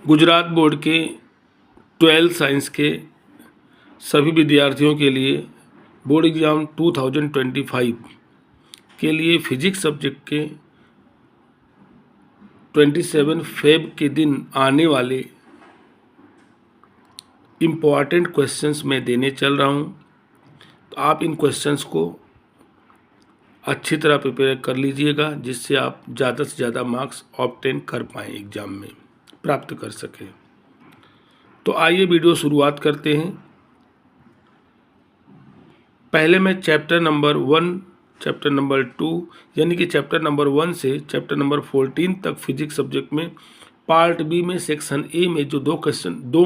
Gujarat board के 12 science के सभी विद्यार्थियों के लिए बोर्ड एग्ज़ाम 2025 के लिए फिजिक्स सब्जेक्ट के 27 फेब के दिन आने वाले इम्पॉर्टेंट क्वेश्चंस मैं देने चल रहा हूँ। तो आप इन क्वेश्चंस को अच्छी तरह प्रिपेयर कर लीजिएगा, जिससे आप ज़्यादा से ज़्यादा मार्क्स ऑब्टेन कर पाएँ, एग्ज़ाम में प्राप्त कर सकें। तो आइए वीडियो शुरुआत करते हैं। पहले मैं चैप्टर नंबर 1, चैप्टर नंबर 2 यानी कि चैप्टर नंबर 1 से चैप्टर नंबर 14 तक फिजिक्स सब्जेक्ट में पार्ट बी में सेक्शन ए में जो 2 क्वेश्चन 2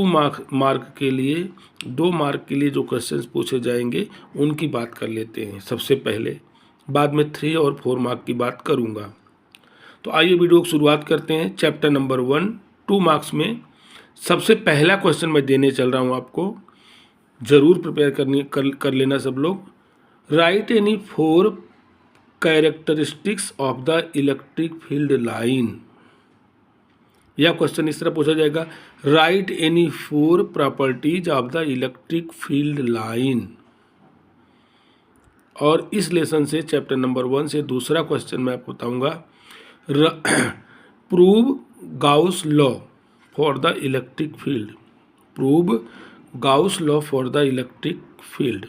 मार्क के लिए जो क्वेश्चंस पूछे जाएंगे उनकी बात कर लेते हैं सबसे पहले। बाद में 3 और 4 मार्क की बात करूंगा। तो आइए वीडियो की शुरुआत करते हैं। चैप्टर नंबर 1 2 मार्क्स में सबसे पहला क्वेश्चन मैं देने चल रहा हूं आपको, ज़रूर प्रिपेयर कर लेना सब लोग। Right any 4 characteristics of the electric field line. यह क्वेश्चन इस तरह पूछा जाएगा, right any 4 properties of the electric field line. और इस लेसन से चैप्टर नंबर 1 से दूसरा क्वेश्चन मैं आपको बताऊंगा, prove Gauss law for the electric field. Prove Gauss law for the electric field.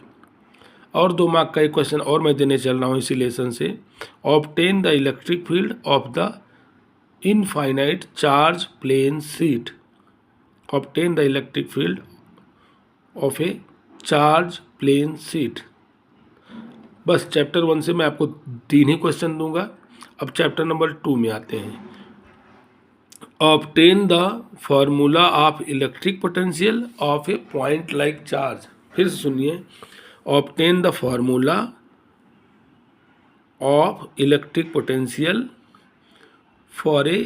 और 2 मार्क का एक क्वेश्चन और मैं देने चल रहा हूँ इसी लेसन से, obtain the electric field of the infinite charge plane sheet. Obtain the electric field of a charge plane sheet. बस चैप्टर 1 से मैं आपको 3 ही क्वेश्चन दूंगा। अब चैप्टर नंबर 2 में आते हैं। Obtain the formula of electric potential of A point like charge. फिर से सुनिए, obtain the formula of electric potential for a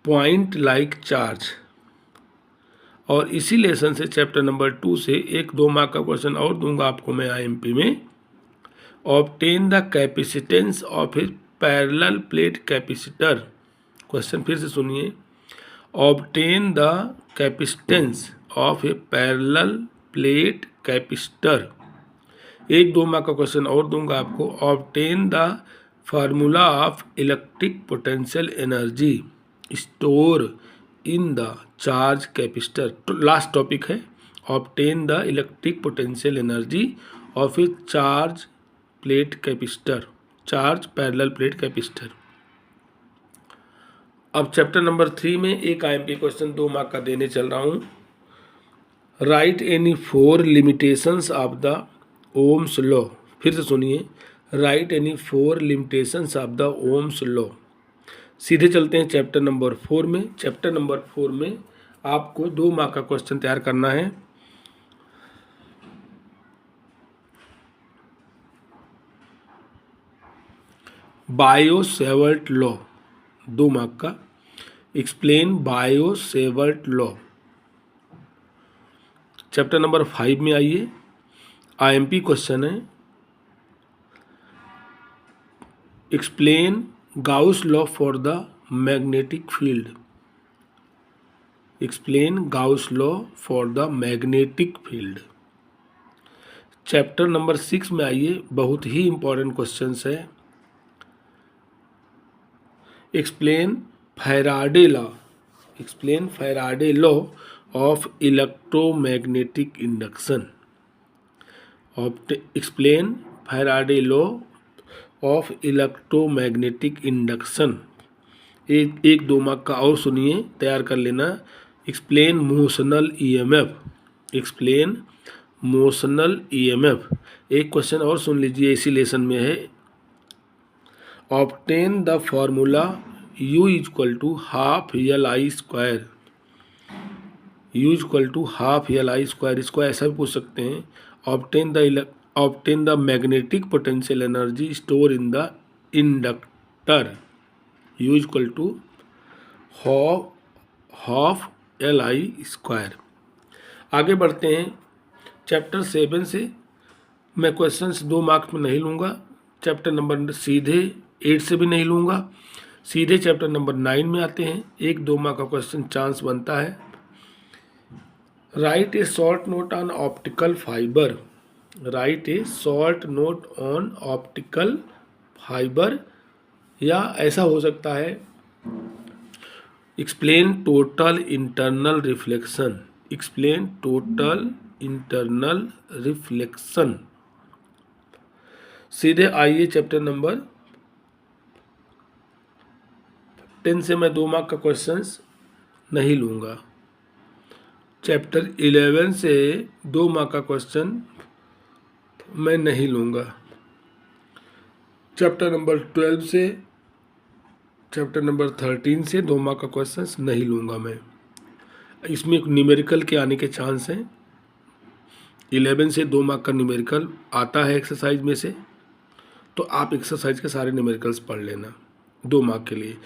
point like charge. और इसी लेसन से चैप्टर नंबर 2 से 1-2 मार्क का क्वेश्चन और दूंगा आपको मैं आईएमपी में। Obtain the capacitance of A parallel plate capacitor. Question फिर से सुनिए, obtain the capacitance of A parallel plate capacitor. 1-2 mark का क्वेश्चन और दूंगा आपको, obtain the formula of electric potential energy store in the charge capacitor. तो last topic है, obtain the electric potential energy of a charge plate capacitor, charge parallel plate capacitor. अब chapter number 3 में एक IMP question 2 mark का देने चल रहा हूँ। Right any 4 limitations of the Ohm's law. फिर से सुनिए, right any 4 limitations of the Ohm's law. सीधे चलते हैं चैप्टर नंबर 4 में। चैप्टर नंबर 4 में आपको 2 मार्क का क्वेश्चन तैयार करना है। बायो-सेवर्ट लॉ, 2 मार्क का। Explain Biot-Savart law. Chapter number 5 में आइए, आईएमपी क्वेश्चन है, explain Gauss law for the magnetic field. Explain Gauss law for the magnetic field. Chapter number 6 में आइए, बहुत ही इंपॉर्टेंट क्वेश्चंस है, explain Faraday law. Explain Faraday law of electromagnetic induction. Explain Faraday law of electromagnetic induction. 1-2 mark का और सुनिए, तैयार कर लेना। Explain motional EMF. Explain motional EMF. एक क्वेश्चन और सुन लीजिए, इसी लेसन में है, obtain the formula U = half LI²। U = half LI²। इसको ऐसा भी पूछ सकते हैं, obtain the magnetic potential energy store in the inductor. U = half LI²। आगे बढ़ते हैं चैप्टर 7 से। मैं क्वेश्चंस 2 मार्क्स में नहीं लूँगा। चैप्टर नंबर सीधे 8 से भी नहीं लूँगा। सीधे चैप्टर नंबर 9 में आते हैं। 1-2 मार्क का क्वेश्चन चांस बनता है। Right A short note on optical fibre. Right A short note on optical fibre, या ऐसा हो सकता है explain total internal reflection. Explain total internal reflection. सीधे आइए चैप्टर नंबर 10 से मैं 2 मार्क का क्वेश्चंस नहीं लूँगा। चैप्टर 11 से 2 मार्क का क्वेश्चन मैं नहीं लूँगा। चैप्टर नंबर 12 से चैप्टर नंबर 13 से 2 मार्क का क्वेश्चंस नहीं लूँगा मैं। इसमें एक न्यूमेरिकल के आने के चांस हैं। 11 से 2 मार्क का न्यूमेरिकल आता है एक्सरसाइज में से, तो आप एक्सरसाइज के सारे न्यूमेरिकल्स पढ़ लेना 2 मार्क के लिए।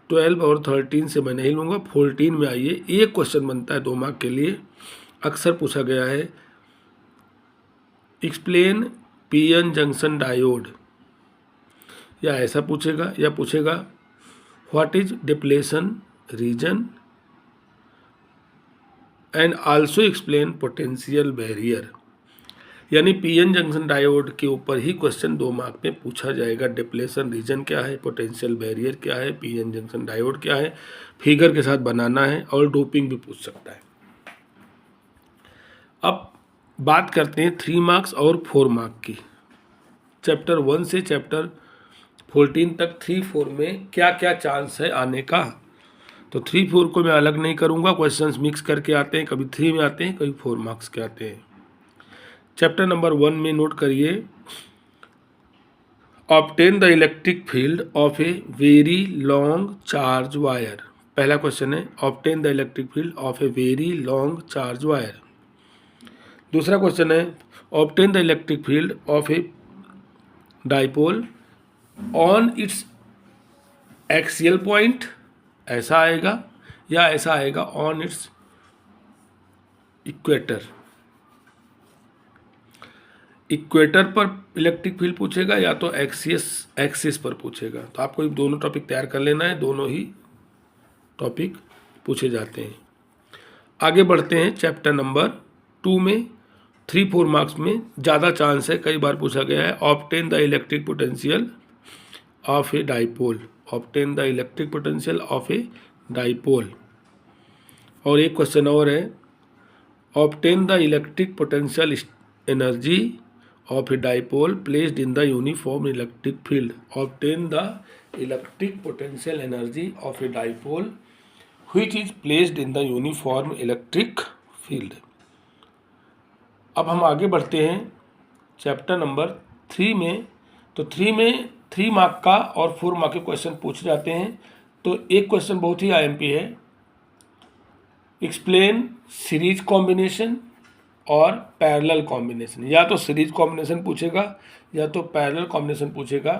12 और 13 से मैं नहीं लूँगा। 14 में आइए, एक क्वेश्चन बनता है 2 मार्क के लिए, अक्सर पूछा गया है। एक्सप्लेन पीएन जंक्शन डायोड, या ऐसा पूछेगा, या पूछेगा what is depletion region and also explain potential barrier. यानी पीएन जंक्शन डायोड के ऊपर ही क्वेश्चन 2 मार्क में पूछा जाएगा। डिप्लेशन रीजन क्या है, पोटेंशियल बैरियर क्या है, पीएन जंक्शन डायोड क्या है, फिगर के साथ बनाना है, और डोपिंग भी पूछ सकता है। अब बात करते हैं 3 मार्क्स और 4 मार्क की। चैप्टर 1 से चैप्टर 14 तक 3-4 में क्या क्या चांस है आने का, तो 3-4 को मैं अलग नहीं करूँगा। क्वेश्चंस मिक्स करके आते हैं, कभी 3 में आते हैं, कभी 4 मार्क्स के आते हैं। चैप्टर नंबर 1 में नोट करिए, obtain the electric field of a very long charge wire. पहला क्वेश्चन है obtain the electric field of a very long charge wire. दूसरा क्वेश्चन है obtain the electric field of a dipole on it's axial point, ऐसा आएगा, या ऐसा आएगा on it's equator. Equator पर इलेक्ट्रिक फील्ड पूछेगा, या तो एक्सिस पर पूछेगा। तो आपको ये दोनों टॉपिक तैयार कर लेना है, दोनों ही टॉपिक पूछे जाते हैं। आगे बढ़ते हैं चैप्टर नंबर 2 में। 3-4 मार्क्स में ज़्यादा चांस है, कई बार पूछा गया है। Obtain the electric potential of a dipole. Obtain the electric potential of a dipole. और एक क्वेश्चन और है, obtain the electric potential energy of a dipole placed in the uniform electric field. Obtain the electric potential energy of a dipole which is placed in the uniform electric field. अब हम आगे बढ़ते हैं chapter number 3 में। तो 3 में 3 mark का और 4 मार्क के क्वेश्चन पूछे जाते हैं। तो एक क्वेश्चन बहुत ही आईएमपी है, एक्सप्लेन सीरीज कॉम्बिनेशन और पैरेलल कॉम्बिनेशन। या तो सीरीज कॉम्बिनेशन पूछेगा, या तो पैरेलल कॉम्बिनेशन पूछेगा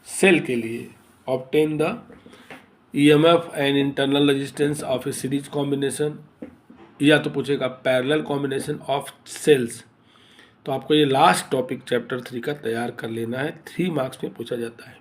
सेल के लिए। Obtain the EMF and internal resistance of A series combination, या तो पूछेगा पैरेलल कॉम्बिनेशन ऑफ सेल्स। तो आपको ये लास्ट टॉपिक चैप्टर 3 का तैयार कर लेना है, 3 मार्क्स में पूछा जाता है।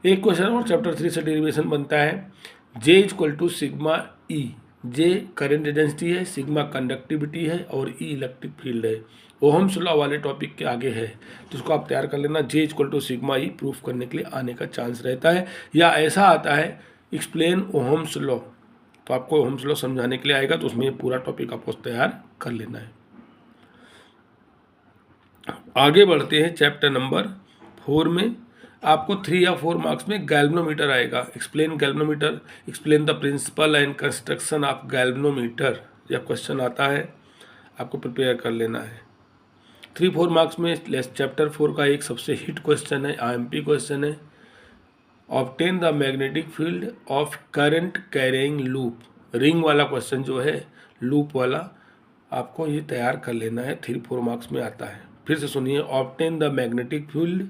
एक क्वेश्चन और चैप्टर 3 से डेरिवेशन बनता है, J equal to sigma E. J current density है, सिग्मा कंडक्टिविटी है, और ई इलेक्ट्रिक फील्ड है। ओहम्स लॉ वाले टॉपिक के आगे है, तो उसको आप तैयार कर लेना। J equal to sigma E proof करने के लिए आने का चांस रहता है, या ऐसा आता है एक्सप्लेन ओहम्स लॉ। तो आपको ओहम्स लॉ समझाने के लिए आएगा, तो उसमें पूरा टॉपिक आपको तैयार कर लेना है। आगे बढ़ते हैं चैप्टर नंबर 4 में। आपको 3 या 4 मार्क्स में गैल्वेनोमीटर आएगा। Explain galvanometer, explain the principle and construction of galvanometer, यह क्वेश्चन आता है, आपको प्रिपेयर कर लेना है। 3-4 मार्क्स में चैप्टर 4 का एक सबसे हिट क्वेश्चन है, आईएमपी क्वेश्चन है, obtain the magnetic field of current carrying loop. Ring वाला क्वेश्चन जो है, लूप वाला, आपको ये तैयार कर लेना है, 3-4 मार्क्स में आता है। फिर से सुनिए, obtain the magnetic field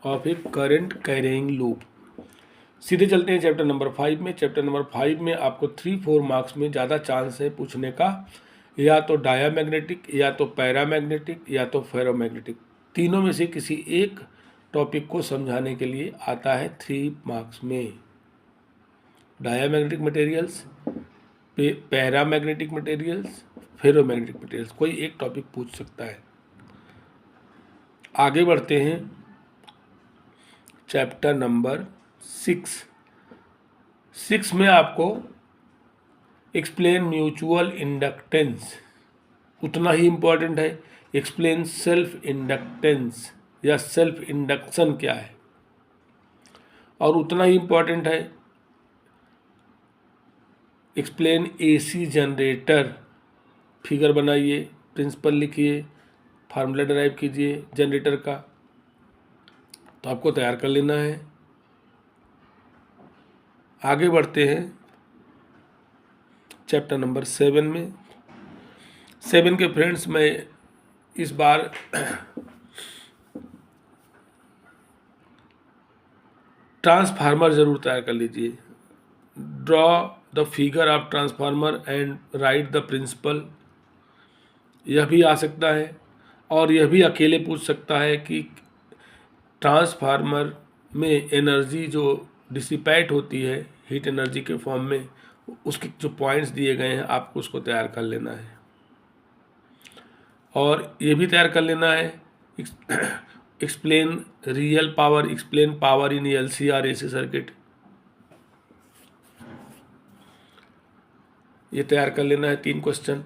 of A current carrying loop. सीधे चलते हैं चैप्टर नंबर 5 में। चैप्टर नंबर 5 में आपको 3-4 मार्क्स में ज़्यादा चांस है पूछने का, या तो डायामैग्नेटिक, या तो पैरामैग्नेटिक, या तो फेरोमैग्नेटिक। तीनों में से किसी एक टॉपिक को समझाने के लिए आता है 3 मार्क्स में। Diamagnetic materials, paramagnetic materials, ferromagnetic materials, कोई एक टॉपिक पूछ सकता है। आगे बढ़ते हैं चैप्टर नंबर 6 में आपको एक्सप्लेन म्यूचुअल इंडक्टेंस उतना ही इम्पोर्टेंट है। एक्सप्लेन सेल्फ इंडक्टेंस या सेल्फ इंडक्शन क्या है, और उतना ही इम्पोर्टेंट है एक्सप्लेन एसी जनरेटर। फिगर बनाइए, प्रिंसिपल लिखिए, फार्मूला डराइव कीजिए जनरेटर का, तो आपको तैयार कर लेना है। आगे बढ़ते हैं चैप्टर नंबर 7 में। 7 के फ्रेंड्स, मैं इस बार ट्रांसफार्मर ज़रूर तैयार कर लीजिए। Draw the figure of transformer and write the principle, यह भी आ सकता है। और यह भी अकेले पूछ सकता है कि ट्रांसफार्मर में एनर्जी जो डिसिपेट होती है हीट एनर्जी के फॉर्म में, उसके जो पॉइंट्स दिए गए हैं आपको उसको तैयार कर लेना है। और ये भी तैयार कर लेना है explain real power, explain power in LCR AC circuit, ये तैयार कर लेना है 3 क्वेश्चन।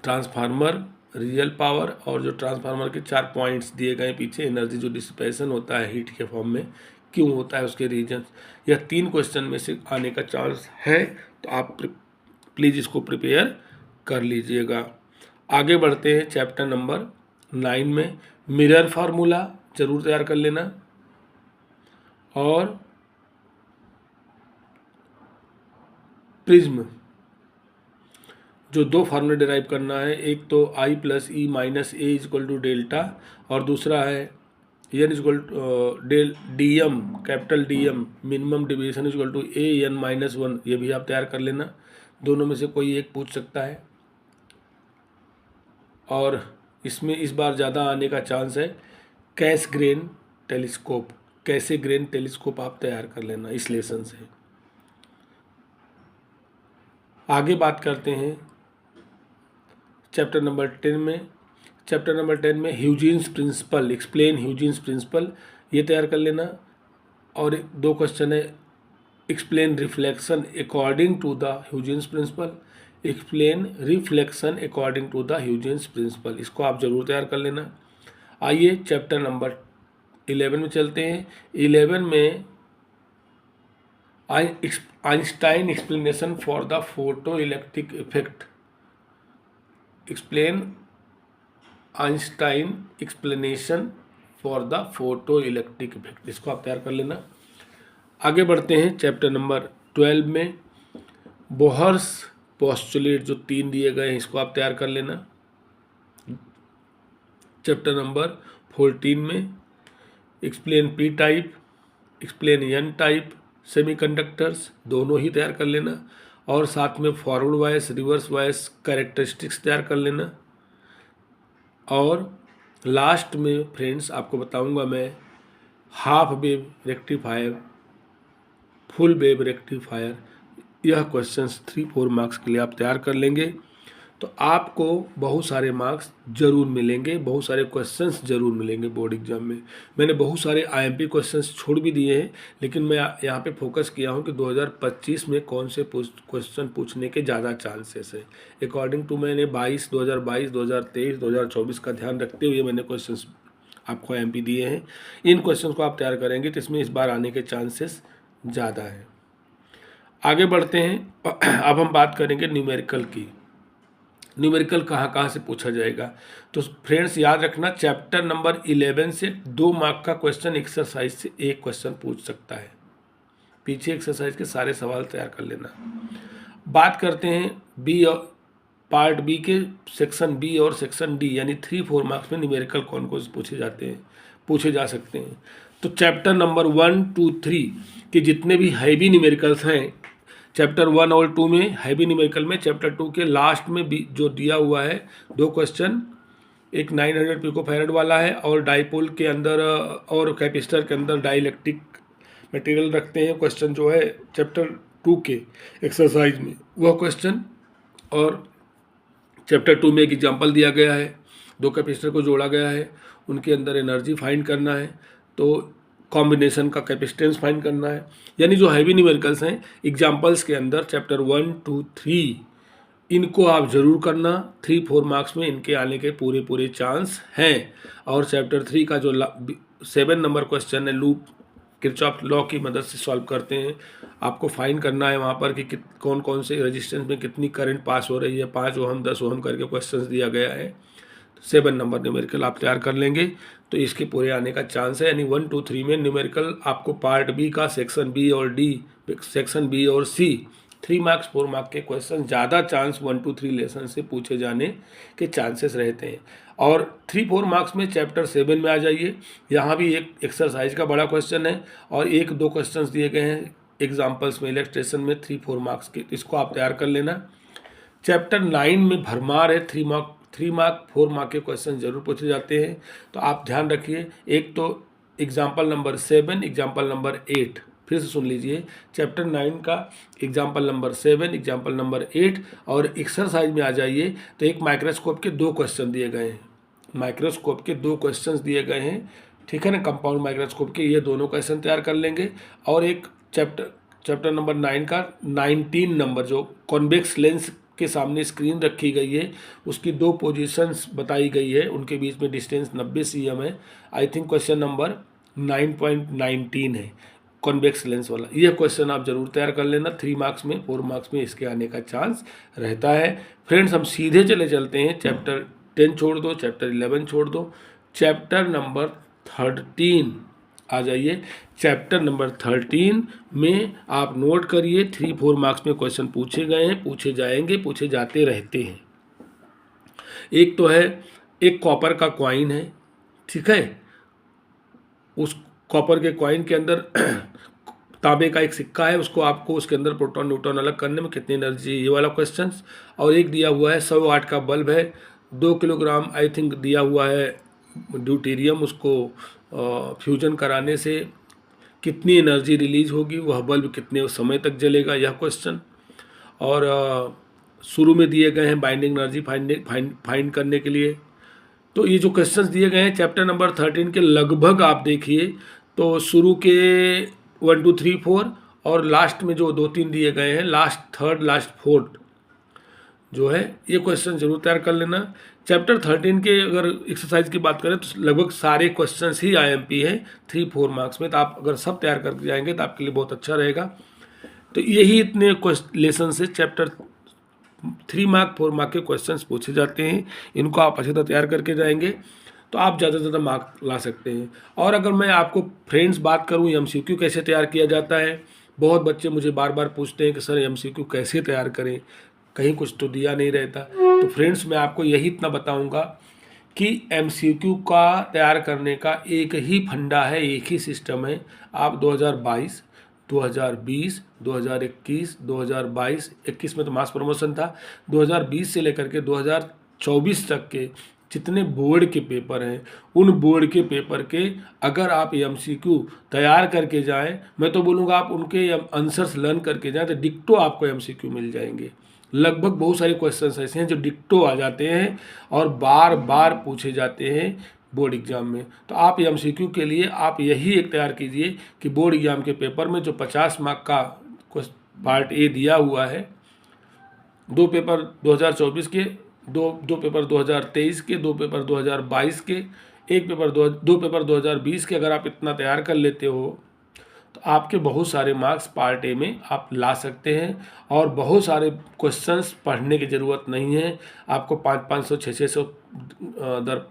ट्रांसफार्मर, रियल पावर, और जो ट्रांसफार्मर के 4 पॉइंट्स दिए गए पीछे, एनर्जी जो डिसिपेशन होता है हीट के फॉर्म में क्यों होता है उसके रीजन, यह 3 क्वेश्चन में से आने का चांस है। तो आप प्लीज़ इसको प्रिपेयर कर लीजिएगा। आगे बढ़ते हैं चैप्टर नंबर 9 में। मिरर फार्मूला जरूर तैयार कर लेना, और प्रिज्म, जो 2 फार्मूले डिराइव करना है, एक तो I + E - A = डेल्टा, और दूसरा है N = del DM, capital DM minimum deviation = AN-1, ये भी आप तैयार कर लेना। दोनों में से कोई एक पूछ सकता है, और इसमें इस बार ज़्यादा आने का चांस है कैसग्रेन टेलीस्कोप। कैसग्रेन टेलीस्कोप आप तैयार कर लेना इस लेसन से। आगे बात करते हैं चैप्टर नंबर 10 में। चैप्टर नंबर 10 में Huygens principle, explain Huygens principle, ये तैयार कर लेना। और 2 क्वेश्चन है explain reflection according to the Huygens principle, explain reflection according to the Huygens principle, इसको आप जरूर तैयार कर लेना। आइए चैप्टर नंबर 11 में चलते हैं। 11 में Einstein explanation for the photo electric effect, explain Einstein explanation for the photo electric effect, इसको आप तैयार कर लेना। आगे बढ़ते हैं चैप्टर नंबर 12 में। बोहर्स पोस्टुलेट जो 3 दिए गए हैं, इसको आप तैयार कर लेना। चैप्टर नंबर 14 में explain P type, explain N type semiconductors, दोनों ही तैयार कर लेना। और साथ में forward bias, reverse bias characteristics तैयार कर लेना। और लास्ट में फ्रेंड्स आपको बताऊंगा मैं half wave rectifier, full wave rectifier, यह क्वेश्चंस 3-4 मार्क्स के लिए आप तैयार कर लेंगे तो आपको बहुत सारे मार्क्स जरूर मिलेंगे, बहुत सारे क्वेश्चंस जरूर मिलेंगे बोर्ड एग्जाम में। मैंने बहुत सारे IMP क्वेश्चंस छोड़ भी दिए हैं, लेकिन मैं यहाँ पे फोकस किया हूँ कि 2025 में कौन से क्वेश्चन पूछने के ज़्यादा चांसेस है। अकॉर्डिंग टू मैंने 2022, 2023, 2024 का ध्यान रखते हुए मैंने क्वेश्चंस आपको IMP दिए हैं। इन क्वेश्चन को आप तैयार करेंगे तो इसमें इस बार आने के चांसेस ज़्यादा हैं। आगे बढ़ते हैं। अब हम बात करेंगे न्यूमेरिकल की। न्यूमेरिकल कहाँ से पूछा जाएगा, तो फ्रेंड्स याद रखना चैप्टर नंबर 11 से 2 मार्क का क्वेश्चन एक्सरसाइज से 1 क्वेश्चन पूछ सकता है। पीछे एक्सरसाइज के सारे सवाल तैयार कर लेना। बात करते हैं बी और पार्ट बी के सेक्शन बी और सेक्शन डी, यानी 3-4 मार्क्स में न्यूमेरिकल कौन कौन से पूछे जा सकते हैं। तो चैप्टर नंबर 1, 2, 3 के जितने भी हैवी न्यूमेरिकल्स हैं, चैप्टर 1 और 2 में हैवी न्यूमेरिकल में, चैप्टर 2 के लास्ट में भी जो दिया हुआ है 2 क्वेश्चन एक 900 पिकोफैरड वाला है, और डाइपोल के अंदर और कैपेसिटर के अंदर डाइलेक्ट्रिक मटेरियल रखते हैं। क्वेश्चन जो है चैप्टर 2 के एक्सरसाइज में वह क्वेश्चन, और चैप्टर 2 में एक एग्जाम्पल दिया गया है, 2 कैपेसिटर को जोड़ा गया है, उनके अंदर एनर्जी फाइंड करना है, तो कॉम्बिनेशन का कैपेसिटेंस फाइंड करना है। यानी जो हैवी न्यूमेरिकल्स हैं एग्जाम्पल्स के अंदर चैप्टर 1, 2, 3 इनको आप ज़रूर करना। 3-4 मार्क्स में इनके आने के पूरे चांस हैं। और चैप्टर 3 का जो 7 नंबर क्वेश्चन है, लूप किरचॉफ लॉ की मदद से सॉल्व करते हैं। आपको फाइंड करना है वहाँ पर कि कौन कौन से रेजिस्टेंस में कितनी करंट पास हो रही है, 5 ओहम 10 ओहम करके क्वेश्चंस दिया गया है। 7 नंबर न्यूमेरिकल आप तैयार कर लेंगे तो इसके पूरे आने का चांस है। यानी 1, 2, 3 में न्यूमेरिकल आपको पार्ट बी का सेक्शन बी और डी, सेक्शन बी और सी 3 मार्क्स 4 मार्क के क्वेश्चन ज़्यादा चांस 1, 2, 3 लेसन से पूछे जाने के चांसेस रहते हैं। और 3-4 मार्क्स में चैप्टर 7 में आ जाइए, यहाँ भी एक एक्सरसाइज का बड़ा क्वेश्चन है और 1-2 क्वेश्चंस दिए गए हैं एग्जाम्पल्स में, इलेक्ट्रेशन में 3-4 मार्क्स के, इसको आप तैयार कर लेना। चैप्टर 9 में भरमार है, 3 मार्क 4 मार्क के क्वेश्चन जरूर पूछे जाते हैं, तो आप ध्यान रखिए। एक तो एग्जाम्पल नंबर 7, एग्जाम्पल नंबर 8, फिर से सुन लीजिए, चैप्टर 9 का एग्जाम्पल नंबर 7, एग्जाम्पल नंबर 8, और एक्सरसाइज में आ जाइए तो एक माइक्रोस्कोप के 2 क्वेश्चन दिए गए हैं, माइक्रोस्कोप के 2 क्वेश्चंस दिए गए हैं, ठीक है ना, कंपाउंड माइक्रोस्कोप के, ये दोनों क्वेश्चन तैयार कर लेंगे। और एक चैप्टर नंबर 9 का 19 नंबर जो कॉन्वेक्स लेंस के सामने स्क्रीन रखी गई है, उसकी 2 पोजीशंस बताई गई है, उनके बीच में डिस्टेंस 90 cm है। आई थिंक क्वेश्चन नंबर 9.19 है, कॉन्वेक्स लेंस वाला। यह क्वेश्चन आप जरूर तैयार कर लेना। 3 मार्क्स में 4 मार्क्स में इसके आने का चांस रहता है। फ्रेंड्स, हम सीधे चलते हैं, चैप्टर 10 छोड़ दो, चैप्टर 11 छोड़ दो, चैप्टर नंबर 13 आ जाइए। चैप्टर नंबर 13 में आप नोट करिए, 3-4 मार्क्स में क्वेश्चन पूछे गए हैं, पूछे जाएंगे, पूछे जाते रहते हैं। एक तो है, एक कॉपर का कॉइन है, ठीक है, उस कॉपर के कॉइन के अंदर तांबे का एक सिक्का है, उसको आपको उसके अंदर प्रोटॉन न्यूट्रॉन अलग करने में कितनी एनर्जी, ये वाला क्वेश्चन। और एक दिया हुआ है 100 वाट का बल्ब है, 2 किलोग्राम आई थिंक दिया हुआ है ड्यूटेरियम, उसको फ्यूजन कराने से कितनी एनर्जी रिलीज होगी, वह बल्ब कितने समय तक जलेगा, यह क्वेश्चन। और शुरू में दिए गए हैं बाइंडिंग एनर्जी फाइंड करने के लिए। तो ये जो क्वेश्चंस दिए गए हैं चैप्टर नंबर 13 के, लगभग आप देखिए तो शुरू के 1, 2, 3, 4 और लास्ट में जो 2-3 दिए गए हैं, लास्ट 3rd लास्ट 4th जो है, ये क्वेश्चन जरूर तैयार कर लेना। चैप्टर 13 के अगर एक्सरसाइज की बात करें तो लगभग सारे क्वेश्चंस ही IMP हैं 3-4 मार्क्स में, तो आप अगर सब तैयार करके जाएंगे तो आपके लिए बहुत अच्छा रहेगा। तो यही इतने लेसन से चैप्टर 3 मार्क 4 मार्क के क्वेश्चंस पूछे जाते हैं, इनको आप अच्छी तरह तैयार करके जाएंगे तो आप ज़्यादा से ज़्यादा मार्क ला सकते हैं। और अगर मैं आपको फ्रेंड्स बात करूँ MCQ कैसे तैयार किया जाता है, बहुत बच्चे मुझे बार बार पूछते हैं कि सर MCQ कैसे तैयार करें, कहीं कुछ तो दिया नहीं रहता। तो फ्रेंड्स, मैं आपको यही इतना बताऊंगा कि MCQ का तैयार करने का एक ही फंडा है, एक ही सिस्टम है। आप 2022, 2020, 2021, 2022, 21 में तो मास प्रमोशन था, 2020 से लेकर के 2024 तक के जितने बोर्ड के पेपर हैं, उन बोर्ड के पेपर के अगर आप MCQ तैयार करके जाएं, मैं तो बोलूँगा आप उनके आंसर्स लर्न करके जाएं तो डिक्टो आपको MCQ मिल जाएंगे। लगभग बहुत सारे क्वेश्चंस ऐसे हैं जो डिक्टो आ जाते हैं और बार बार पूछे जाते हैं बोर्ड एग्जाम में। तो आप MCQ के लिए आप यही एक तैयार कीजिए कि बोर्ड एग्जाम के पेपर में जो 50 मार्क का पार्ट ए दिया हुआ है, 2 पेपर 2024 के, दो पेपर 2023 के, 2 पेपर 2022 के, 1 पेपर 2 पेपर 2020 के, अगर आप इतना तैयार कर लेते हो तो आपके बहुत सारे मार्क्स पार्ट ए में आप ला सकते हैं। और बहुत सारे क्वेश्चंस पढ़ने की ज़रूरत नहीं है, आपको 500, 600 दर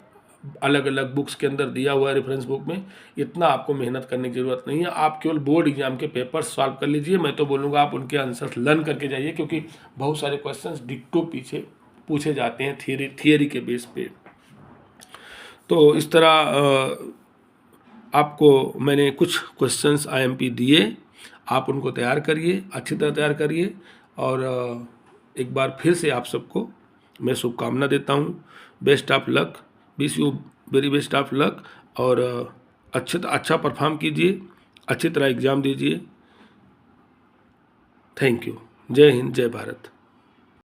अलग अलग बुक्स के अंदर दिया हुआ है, रेफरेंस बुक में, इतना आपको मेहनत करने की ज़रूरत नहीं है। आप केवल बोर्ड एग्जाम के पेपर सॉल्व कर लीजिए। मैं तो बोलूँगा आप उनके आंसर्स लर्न करके जाइए, क्योंकि बहुत सारे क्वेश्चंस डिक्टो पीछे पूछे जाते हैं थियरी के बेस पे। तो इस तरह आपको मैंने कुछ क्वेश्चंस IMP दिए, आप उनको तैयार करिए, अच्छी तरह तैयार करिए। और एक बार फिर से आप सबको मैं शुभकामना देता हूँ। Best of luck, wish you very best of luck, और अच्छा परफॉर्म कीजिए, अच्छी तरह एग्ज़ाम दीजिए। Thank you. जय हिंद, जय भारत।